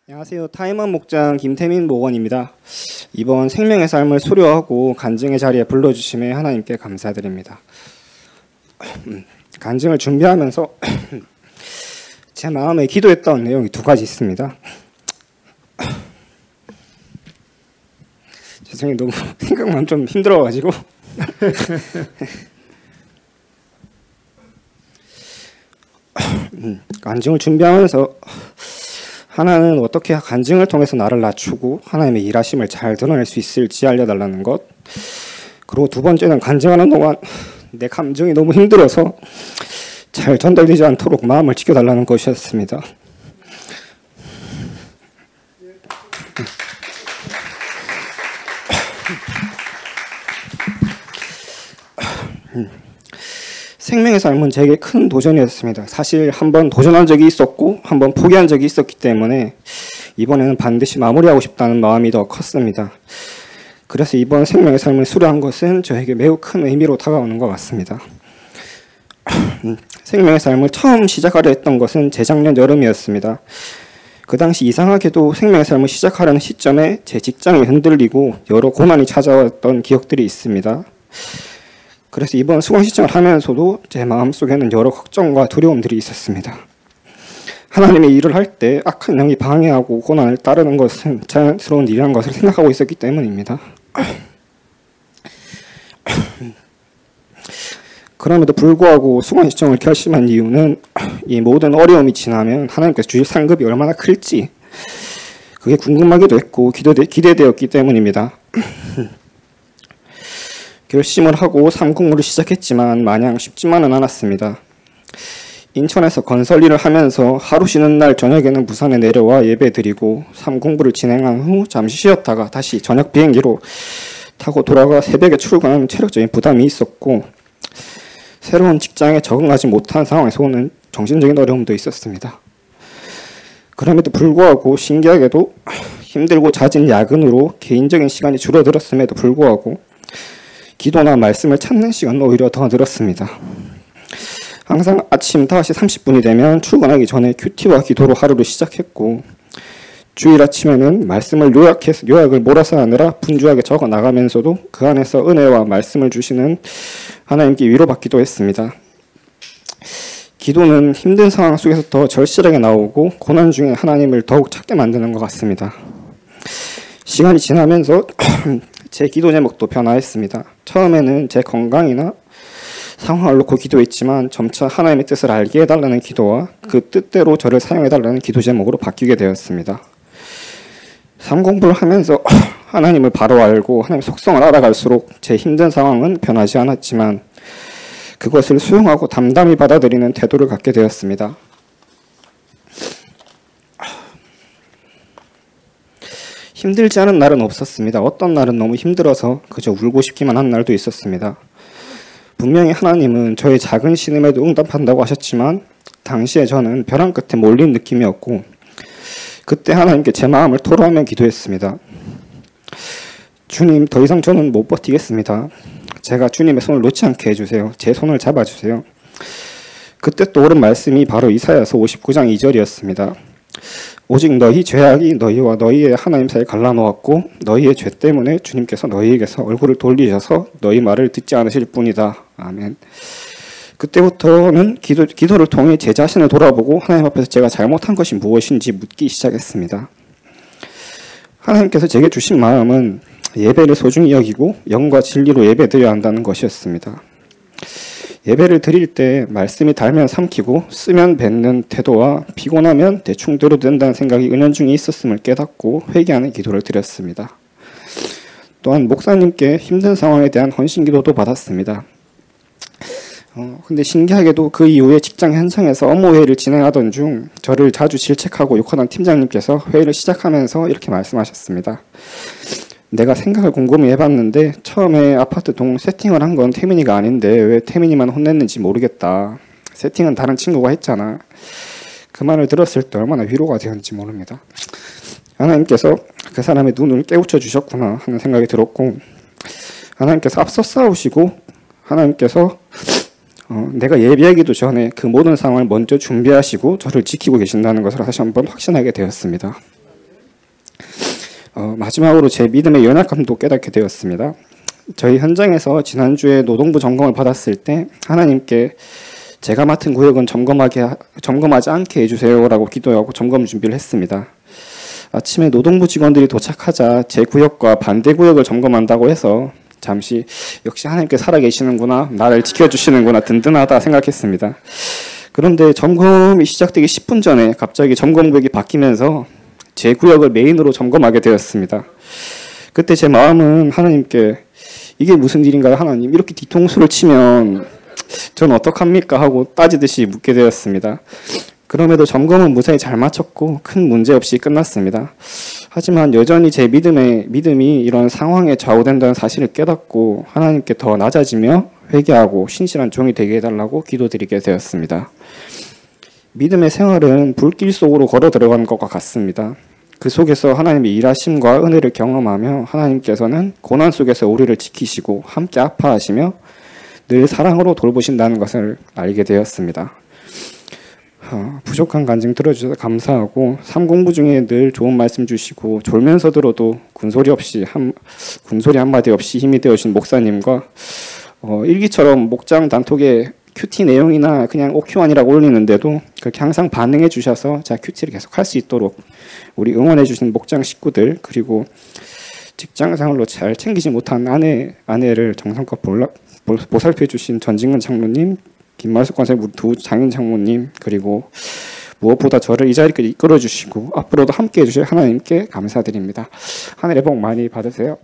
안녕하세요. 타임원 목장 김태민 목원입니다. 이번 생명의 삶을 수료하고 간증의 자리에 불러주심에 하나님께 감사드립니다. 간증을 준비하면서 제 마음에 기도했던 내용이 두 가지 있습니다. 죄송해요. 너무 생각만 좀 힘들어가지고 간증을 준비하면서 하나는 어떻게 간증을 통해서 나를 낮추고 하나님의 일하심을 잘 드러낼 수 있을지 알려달라는 것, 그리고 두 번째는 간증하는 동안 내 감정이 너무 힘들어서 잘 전달되지 않도록 마음을 지켜달라는 것이었습니다. 생명의 삶은 제게 큰 도전이었습니다. 사실 한번 도전한 적이 있었고 한번 포기한 적이 있었기 때문에 이번에는 반드시 마무리하고 싶다는 마음이 더 컸습니다. 그래서 이번 생명의 삶을 수료한 것은 저에게 매우 큰 의미로 다가오는 것 같습니다. 생명의 삶을 처음 시작하려 했던 것은 재작년 여름이었습니다. 그 당시 이상하게도 생명의 삶을 시작하려는 시점에 제 직장이 흔들리고 여러 고난이 찾아왔던 기억들이 있습니다. 그래서 이번 수강 신청을 하면서도 제 마음속에는 여러 걱정과 두려움들이 있었습니다. 하나님의 일을 할 때 악한 영이 방해하고 고난을 따르는 것은 자연스러운 일이라는 것을 생각하고 있었기 때문입니다. 그럼에도 불구하고 수강 신청을 결심한 이유는 이 모든 어려움이 지나면 하나님께서 주실 상급이 얼마나 클지 그게 궁금하기도 했고 기대되었기 때문입니다. 결심을 하고 삼공부를 시작했지만 마냥 쉽지만은 않았습니다. 인천에서 건설 일을 하면서 하루 쉬는 날 저녁에는 부산에 내려와 예배드리고 삼공부를 진행한 후 잠시 쉬었다가 다시 저녁 비행기로 타고 돌아가 새벽에 출근하는 체력적인 부담이 있었고 새로운 직장에 적응하지 못한 상황에서 오는 정신적인 어려움도 있었습니다. 그럼에도 불구하고 신기하게도 힘들고 잦은 야근으로 개인적인 시간이 줄어들었음에도 불구하고 기도나 말씀을 찾는 시간은 오히려 더 늘었습니다. 항상 아침 5시 30분이 되면 출근하기 전에 큐티와 기도로 하루를 시작했고 주일 아침에는 말씀을 요약을 몰아서 하느라 분주하게 적어 나가면서도 그 안에서 은혜와 말씀을 주시는 하나님께 위로받기도 했습니다. 기도는 힘든 상황 속에서 더 절실하게 나오고 고난 중에 하나님을 더욱 찾게 만드는 것 같습니다. 시간이 지나면서 제 기도 제목도 변화했습니다. 처음에는 제 건강이나 상황을 놓고 기도했지만 점차 하나님의 뜻을 알게 해달라는 기도와 그 뜻대로 저를 사용해달라는 기도 제목으로 바뀌게 되었습니다. 삼공부를 하면서 하나님을 바로 알고 하나님의 속성을 알아갈수록 제 힘든 상황은 변하지 않았지만 그것을 수용하고 담담히 받아들이는 태도를 갖게 되었습니다. 힘들지 않은 날은 없었습니다. 어떤 날은 너무 힘들어서 그저 울고 싶기만 한 날도 있었습니다. 분명히 하나님은 저의 작은 신음에도 응답한다고 하셨지만 당시에 저는 벼랑 끝에 몰린 느낌이었고 그때 하나님께 제 마음을 토로하며 기도했습니다. 주님, 더 이상 저는 못 버티겠습니다. 제가 주님의 손을 놓지 않게 해주세요. 제 손을 잡아주세요. 그때 떠오른 말씀이 바로 이사야서 59장 2절이었습니다. 오직 너희 죄악이 너희와 너희의 하나님 사이에 갈라놓았고 너희의 죄 때문에 주님께서 너희에게서 얼굴을 돌리셔서 너희 말을 듣지 않으실 뿐이다. 아멘. 그때부터는 기도를 통해 제 자신을 돌아보고 하나님 앞에서 제가 잘못한 것이 무엇인지 묻기 시작했습니다. 하나님께서 제게 주신 마음은 예배를 소중히 여기고 영과 진리로 예배드려야 한다는 것이었습니다. 예배를 드릴 때 말씀이 달면 삼키고 쓰면 뱉는 태도와 피곤하면 대충 들어도 된다는 생각이 은연중에 있었음을 깨닫고 회개하는 기도를 드렸습니다. 또한 목사님께 힘든 상황에 대한 헌신 기도도 받았습니다. 근데 신기하게도 그 이후에 직장 현장에서 업무 회의를 진행하던 중 저를 자주 질책하고 욕하던 팀장님께서 회의를 시작하면서 이렇게 말씀하셨습니다. 내가 생각을 곰곰이 해봤는데 처음에 아파트 동 세팅을 한 건 태민이가 아닌데 왜 태민이만 혼냈는지 모르겠다. 세팅은 다른 친구가 했잖아. 그 말을 들었을 때 얼마나 위로가 되었는지 모릅니다. 하나님께서 그 사람의 눈을 깨우쳐 주셨구나 하는 생각이 들었고 하나님께서 앞서 싸우시고 하나님께서 내가 예비하기도 전에 그 모든 상황을 먼저 준비하시고 저를 지키고 계신다는 것을 다시 한번 확신하게 되었습니다. 마지막으로 제 믿음의 연약함도 깨닫게 되었습니다. 저희 현장에서 지난주에 노동부 점검을 받았을 때 하나님께 제가 맡은 구역은 점검하지 않게 해주세요라고 기도하고 점검 준비를 했습니다. 아침에 노동부 직원들이 도착하자 제 구역과 반대 구역을 점검한다고 해서 잠시 역시 하나님께 살아계시는구나, 나를 지켜주시는구나, 든든하다 생각했습니다. 그런데 점검이 시작되기 10분 전에 갑자기 점검 구역이 바뀌면서 제 구역을 메인으로 점검하게 되었습니다. 그때 제 마음은 하나님께 이게 무슨 일인가요, 하나님? 이렇게 뒤통수를 치면 전 어떡합니까? 하고 따지듯이 묻게 되었습니다. 그럼에도 점검은 무사히 잘 마쳤고 큰 문제 없이 끝났습니다. 하지만 여전히 제 믿음이 이런 상황에 좌우된다는 사실을 깨닫고 하나님께 더 낮아지며 회개하고 신실한 종이 되게 해달라고 기도드리게 되었습니다. 믿음의 생활은 불길 속으로 걸어 들어가는 것과 같습니다. 그 속에서 하나님의 일하심과 은혜를 경험하며 하나님께서는 고난 속에서 우리를 지키시고 함께 아파하시며 늘 사랑으로 돌보신다는 것을 알게 되었습니다. 부족한 간증 들어주셔서 감사하고 삶 공부 중에 늘 좋은 말씀 주시고 졸면서 들어도 군소리 한마디 없이 힘이 되어주신 목사님과 일기처럼 목장 단톡에 큐티 내용이나 그냥 OQ1이라고 올리는데도 그렇게 항상 반응해 주셔서 제가 큐티를 계속 할 수 있도록 우리 응원해 주신 목장 식구들, 그리고 직장 생활로 잘 챙기지 못한 아내를 정성껏 보살펴 주신 전진근 장로님, 김말숙 권사님 두 장인 장모님, 그리고 무엇보다 저를 이 자리까지 이끌어 주시고 앞으로도 함께 해 주실 하나님께 감사드립니다. 하늘의 복 많이 받으세요.